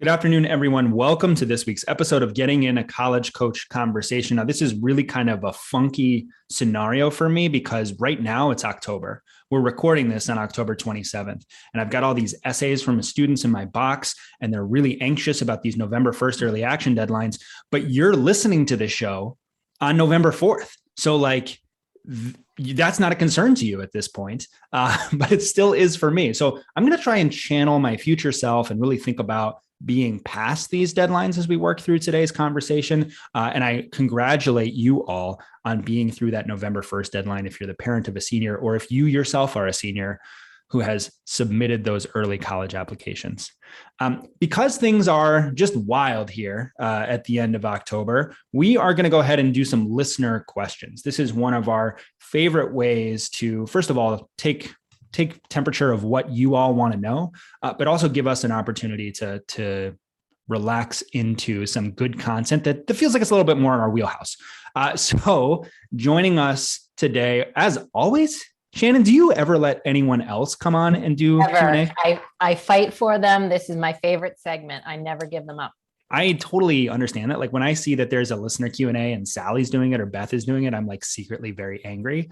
Good afternoon, everyone. Welcome to this week's episode of Getting in a College Coach Conversation. Now, this is really kind of a funky scenario for me because right now it's October. We're recording this on October 27th, and I've got all these essays from students in my box, and they're really anxious about these November 1st early action deadlines, but you're listening to the show on November 4th. So that's not a concern to you at this point, but it still is for me. So I'm going to try and channel my future self and really think about being past these deadlines as we work through today's conversation. And I congratulate you all on being through that November 1st deadline if you're the parent of a senior, or if you yourself are a senior who has submitted those early college applications. Because things are just wild here at the end of October, we are going to go ahead and do some listener questions. This is one of our favorite ways to, first of all, take temperature of what you all want to know, but also give us an opportunity to relax into some good content that feels like it's a little bit more in our wheelhouse. So joining us today, as always, Shannon, do you ever let anyone else come on and do Q&A? I fight for them. This is my favorite segment. I never give them up. I totally understand that. Like when I see that there's a listener Q&A and Sally's doing it or Beth is doing it, I'm like secretly very angry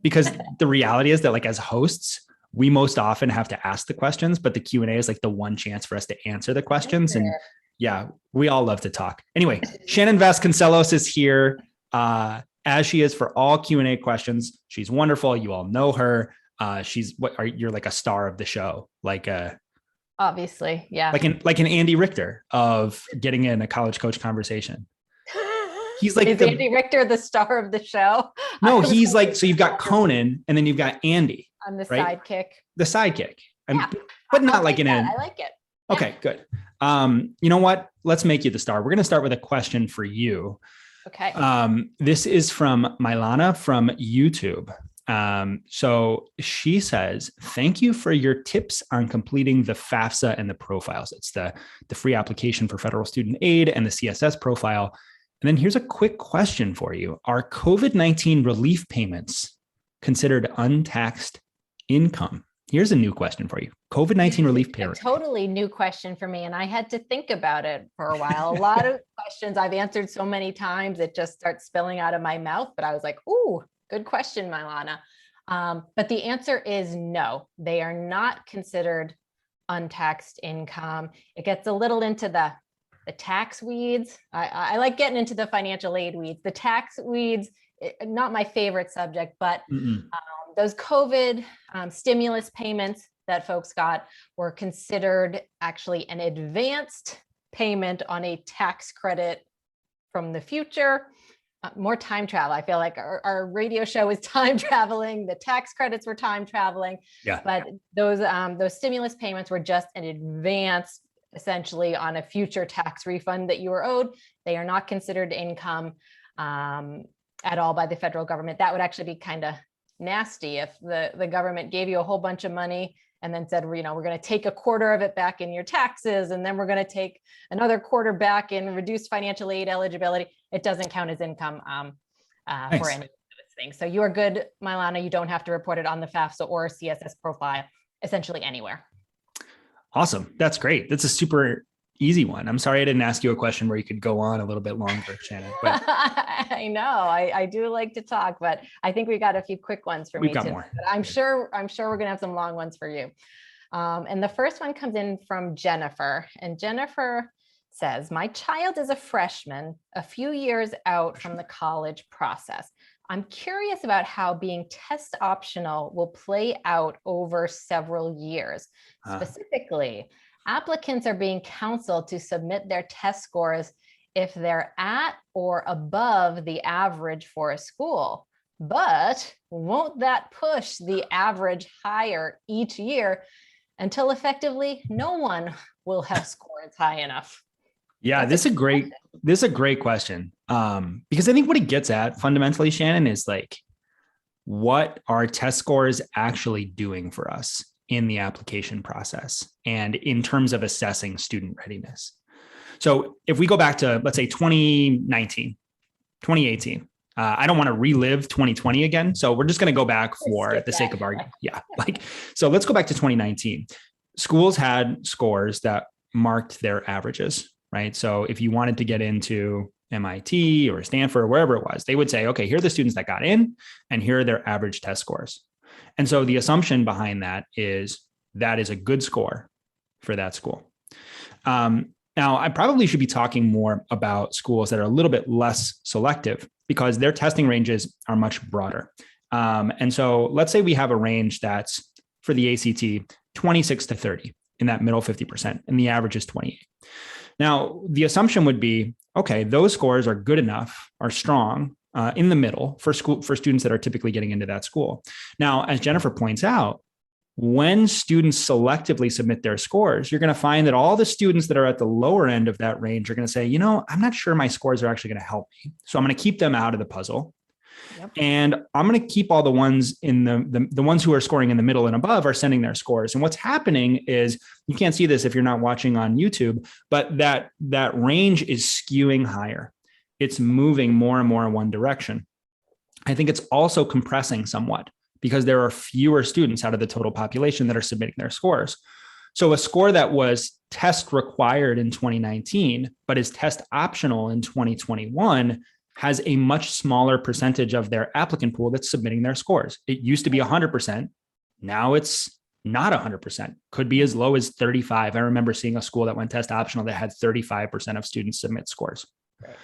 because the reality is that like as hosts, we most often have to ask the questions, but the Q&A is like the one chance for us to answer the questions. And yeah, we all love to talk. Anyway, Shannon Vasconcelos is here as she is for all Q&A questions. She's wonderful. You all know her. You're like a star of the show, obviously, yeah. Like an Andy Richter of Getting in a College Coach Conversation. He's like is Andy Richter the star of the show? No, he's like, so you've got Conan and then you've got Andy. I'm the right? sidekick. The sidekick. Yeah. But not like an I like it. Okay, good. You know what? Let's make you the star. We're going to start with a question for you. Okay. This is from Milana from YouTube. So she says, thank you for your tips on completing the Fafsa and the profiles. It's the free application for federal student aid and the CSS profile. And then here's a quick question for you. Are COVID-19 relief payments considered untaxed income? Here's a new question for you. COVID-19 relief payment. A totally new question for me. And I had to think about it for a while. A lot of questions I've answered so many times, it just starts spilling out of my mouth. But I was like, ooh, good question, Milana. But the answer is no, they are not considered untaxed income. It gets a little into the tax weeds. I like getting into the financial aid weeds. The tax weeds, not my favorite subject, but those COVID stimulus payments that folks got were considered actually an advanced payment on a tax credit from the future. More time travel. I feel like our radio show is time traveling. The tax credits were time traveling. Yeah. But those stimulus payments were just an advance, essentially, on a future tax refund that you were owed. They are not considered income at all by the federal government. That would actually be kind of nasty if the government gave you a whole bunch of money and then said, we're going to take a quarter of it back in your taxes, and then we're going to take another quarter back in reduced financial aid eligibility. It doesn't count as income for any of those things. So you are good, Milana. You don't have to report it on the FAFSA or CSS profile, essentially anywhere. Awesome. That's great. That's a super easy one. I'm sorry I didn't ask you a question where you could go on a little bit longer, Shannon. But I know I do like to talk, but I think we got a few quick ones for me too. More. But I'm sure we're gonna have some long ones for you. And the first one comes in from Jennifer, and Jennifer says, my child is a freshman, a few years out from the college process. I'm curious about how being test optional will play out over several years. Specifically, applicants are being counseled to submit their test scores if they're at or above the average for a school. But won't that push the average higher each year until effectively no one will have scored high enough? Yeah, this is a great question. Because I think what it gets at fundamentally, Shannon, is like, what are test scores actually doing for us in the application process and in terms of assessing student readiness? So if we go back to, let's say 2019, 2018, I don't want to relive 2020 again. So we're just going to go back for the sake of argument. Yeah. So let's go back to 2019. Schools had scores that marked their averages, right? So if you wanted to get into MIT or Stanford or wherever it was, they would say, okay, here are the students that got in and here are their average test scores. And so the assumption behind that is a good score for that school. Now, I probably should be talking more about schools that are a little bit less selective because their testing ranges are much broader. And so let's say we have a range that's for the ACT 26 to 30 in that middle 50%, and the average is 28. Now, the assumption would be, okay, those scores are good enough, are strong in the middle for students that are typically getting into that school. Now, as Jennifer points out, when students selectively submit their scores, you're going to find that all the students that are at the lower end of that range are going to say, I'm not sure my scores are actually going to help me. So I'm going to keep them out of the puzzle. Yep. And I'm going to keep all the ones in the ones who are scoring in the middle and above are sending their scores. And what's happening is, you can't see this if you're not watching on YouTube, but that range is skewing higher. It's moving more and more in one direction. I think it's also compressing somewhat because there are fewer students out of the total population that are submitting their scores. So a score that was test required in 2019, but is test optional in 2021 has a much smaller percentage of their applicant pool that's submitting their scores. It used to be 100%. Now it's not 100%, could be as low as 35. I remember seeing a school that went test optional that had 35% of students submit scores. Right.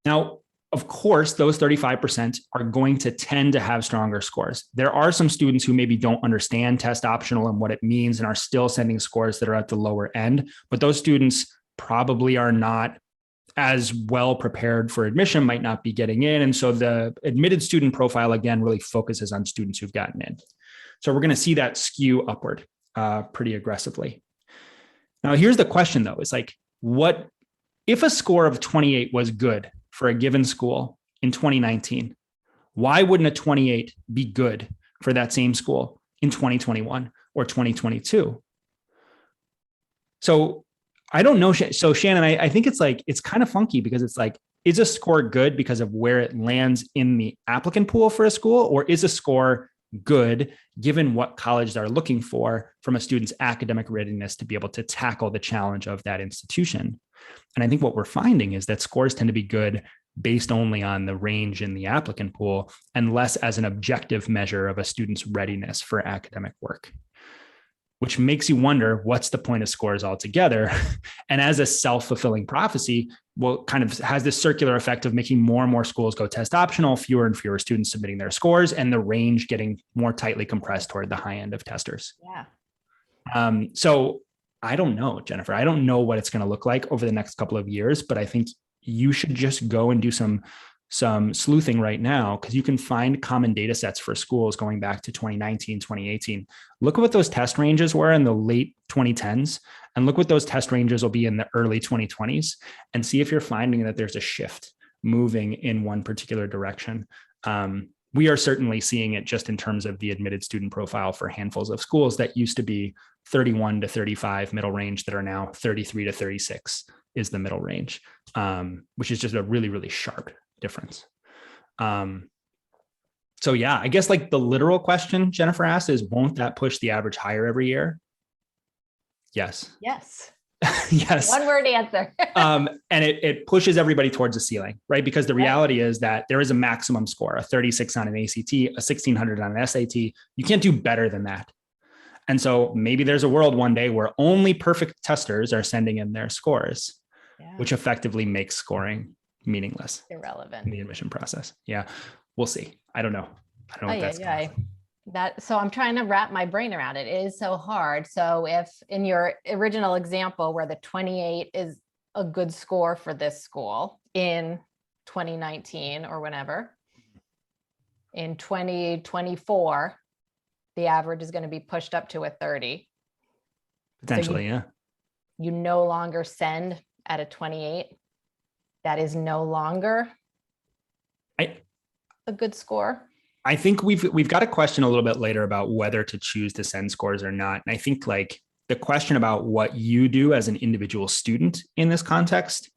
Now, of course, those 35% are going to tend to have stronger scores. There are some students who maybe don't understand test optional and what it means and are still sending scores that are at the lower end, but those students probably are not as well prepared for admission, might not be getting in. And so the admitted student profile, again, really focuses on students who've gotten in. So we're going to see that skew upward pretty aggressively. Now, here's the question, though. It's like, what if a score of 28 was good for a given school in 2019? Why wouldn't a 28 be good for that same school in 2021 or 2022? So I don't know. So Shannon, I think it's kind of funky because it's like, is a score good because of where it lands in the applicant pool for a school, or is a score good given what colleges are looking for from a student's academic readiness to be able to tackle the challenge of that institution? And I think what we're finding is that scores tend to be good based only on the range in the applicant pool and less as an objective measure of a student's readiness for academic work, which makes you wonder, what's the point of scores altogether? And as a self-fulfilling prophecy, well, kind of has this circular effect of making more and more schools go test optional, fewer and fewer students submitting their scores, and the range getting more tightly compressed toward the high end of testers. Yeah. So I don't know, Jennifer. I don't know what it's going to look like over the next couple of years, but I think you should just go and do some sleuthing right now, because you can find common data sets for schools going back to 2019, 2018. Look at what those test ranges were in the late 2010s, and look what those test ranges will be in the early 2020s, and see if you're finding that there's a shift moving in one particular direction. We are certainly seeing it just in terms of the admitted student profile for handfuls of schools that used to be 31 to 35 middle range that are now 33 to 36 is the middle range, which is just a really, really sharp difference. So yeah, I guess like the literal question Jennifer asked is, won't that push the average higher every year? Yes. Yes. Yes. One word answer. And it pushes everybody towards a ceiling, right? Because the reality is that there is a maximum score, a 36 on an ACT, a 1600 on an SAT. You can't do better than that. And so maybe there's a world one day where only perfect testers are sending in their scores, which effectively makes scoring meaningless, irrelevant in the admission process. Yeah, we'll see. I don't know. What that's so I'm trying to wrap my brain around it. It is so hard. So if in your original example where the 28 is a good score for this school in 2019 or whenever, in 2024, the average is going to be pushed up to a 30. Potentially, so you no longer send at a 28. That is no longer a good score. I think we've got a question a little bit later about whether to choose to send scores or not. And I think like the question about what you do as an individual student in this context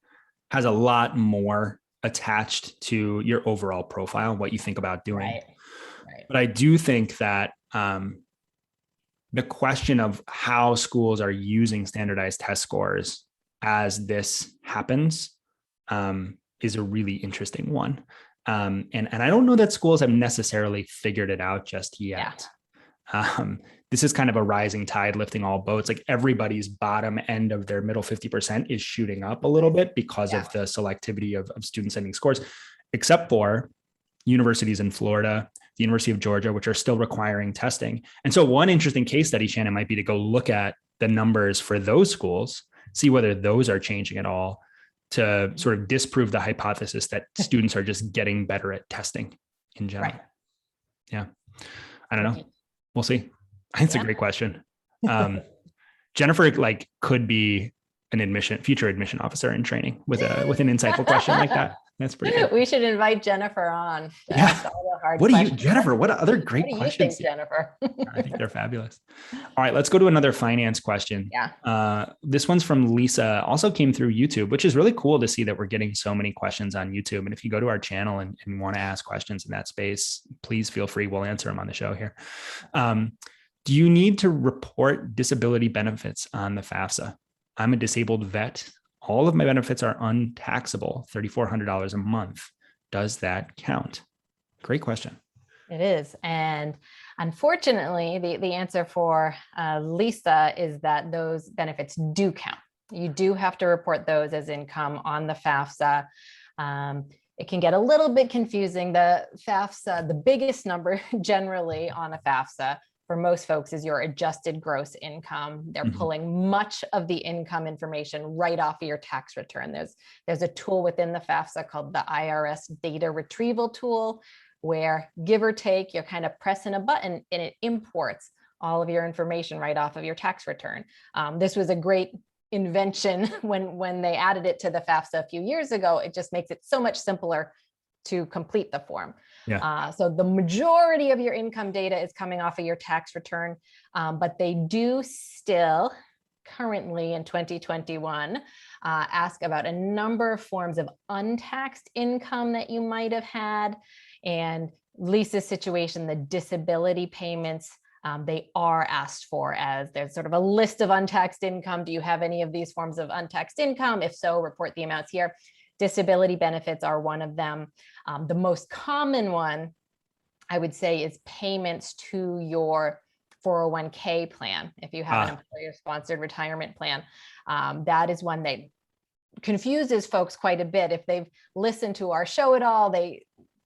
has a lot more attached to your overall profile, what you think about doing. Right. But I do think that the question of how schools are using standardized test scores as this happens is a really interesting one. And I don't know that schools have necessarily figured it out just yet. This is kind of a rising tide lifting all boats. Like everybody's bottom end of their middle 50% is shooting up a little bit because of the selectivity of student sending scores, except for universities in Florida, the University of Georgia, which are still requiring testing. And so one interesting case study, Shannon, might be to go look at the numbers for those schools, see whether those are changing at all to sort of disprove the hypothesis that students are just getting better at testing in general. Right. Yeah. I don't know. We'll see. It's a great question. Jennifer could be an future admission officer in training with an insightful question like that. That's pretty good. We should invite Jennifer on. Jennifer, what other great questions? Think, Jennifer? I think they're fabulous. All right, let's go to another finance question. This one's from Lisa, also came through YouTube, which is really cool to see that we're getting so many questions on YouTube. And if you go to our channel and want to ask questions in that space, please feel free. We'll answer them on the show here. Do you need to report disability benefits on the FAFSA? I'm a disabled vet. All of my benefits are untaxable, $3,400 a month. Does that count? Great question. It is. And unfortunately, the answer for Lisa is that those benefits do count. You do have to report those as income on the FAFSA. It can get a little bit confusing. The FAFSA, the biggest number generally on a FAFSA for most folks is your adjusted gross income. They're pulling much of the income information right off of your tax return. There's a tool within the FAFSA called the IRS data retrieval tool, where give or take, you're kind of pressing a button and it imports all of your information right off of your tax return. This was a great invention when they added it to the FAFSA a few years ago. It just makes it so much simpler to complete the form. So the majority of your income data is coming off of your tax return, but they do still currently in 2021 ask about a number of forms of untaxed income that you might have had. And Lisa's situation, the disability payments, they are asked for, as there's sort of a list of untaxed income. Do you have any of these forms of untaxed income? If so, report the amounts here. Disability benefits are one of them. The most common one, I would say, is payments to your 401k plan. If you have an employer-sponsored retirement plan, that is one that confuses folks quite a bit. If they've listened to our show at all,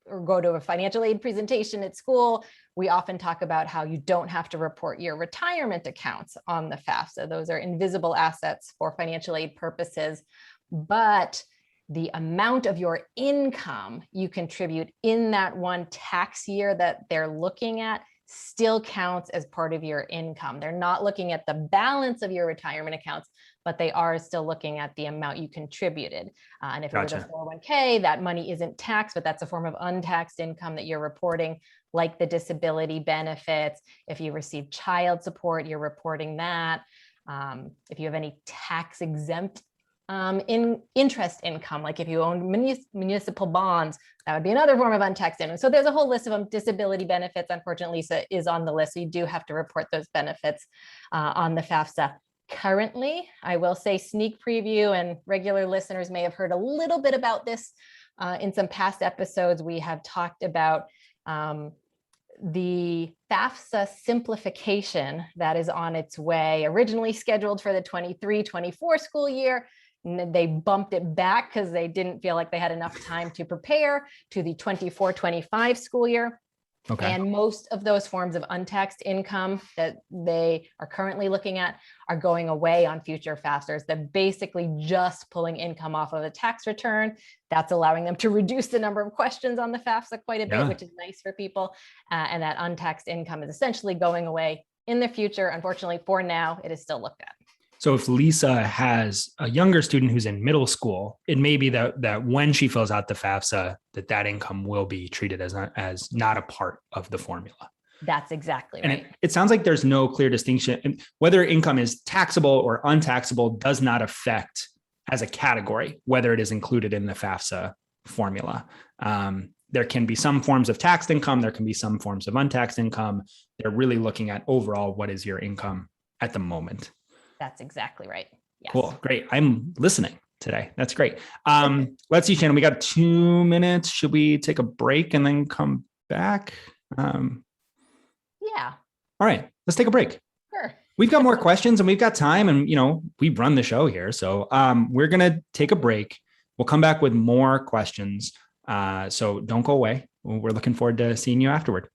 or go to a financial aid presentation at school, we often talk about how you don't have to report your retirement accounts on the FAFSA. Those are invisible assets for financial aid purposes, but the amount of your income you contribute in that one tax year that they're looking at still counts as part of your income. They're not looking at the balance of your retirement accounts, but they are still looking at the amount you contributed. And if it was a 401k, that money isn't taxed, but that's a form of untaxed income that you're reporting, like the disability benefits. If you receive child support, you're reporting that. If you have any tax exempt in interest income, like if you own municipal bonds, that would be another form of untaxed income. So there's a whole list of them. Disability benefits, unfortunately, Lisa, is on the list. So you do have to report those benefits on the FAFSA. Currently, I will say, sneak preview, and regular listeners may have heard a little bit about this in some past episodes. We have talked about the FAFSA simplification that is on its way, originally scheduled for the 23-24 school year. They bumped it back because they didn't feel like they had enough time to prepare to the 24-25 school year. Okay. And most of those forms of untaxed income that they are currently looking at are going away on future FAFSAs. They're basically just pulling income off of a tax return. That's allowing them to reduce the number of questions on the FAFSA quite a bit, which is nice for people. And that untaxed income is essentially going away in the future. Unfortunately, for now, it is still looked at. So if Lisa has a younger student who's in middle school, it may be that when she fills out the FAFSA, that income will be treated as not a part of the formula. That's exactly right. And it sounds like there's no clear distinction. And whether income is taxable or untaxable does not affect as a category whether it is included in the FAFSA formula. there can be some forms of taxed income. There can be some forms of untaxed income. They're really looking at overall, what is your income at the moment? That's exactly right. Yes. Cool. Great. I'm listening today. That's great. Let's see, Shannon, we got 2 minutes. Should we take a break and then come back? Yeah. All right, let's take a break. Sure. We've got more questions and we've got time, and we run the show here. So we're going to take a break. We'll come back with more questions. So don't go away. We're looking forward to seeing you afterward.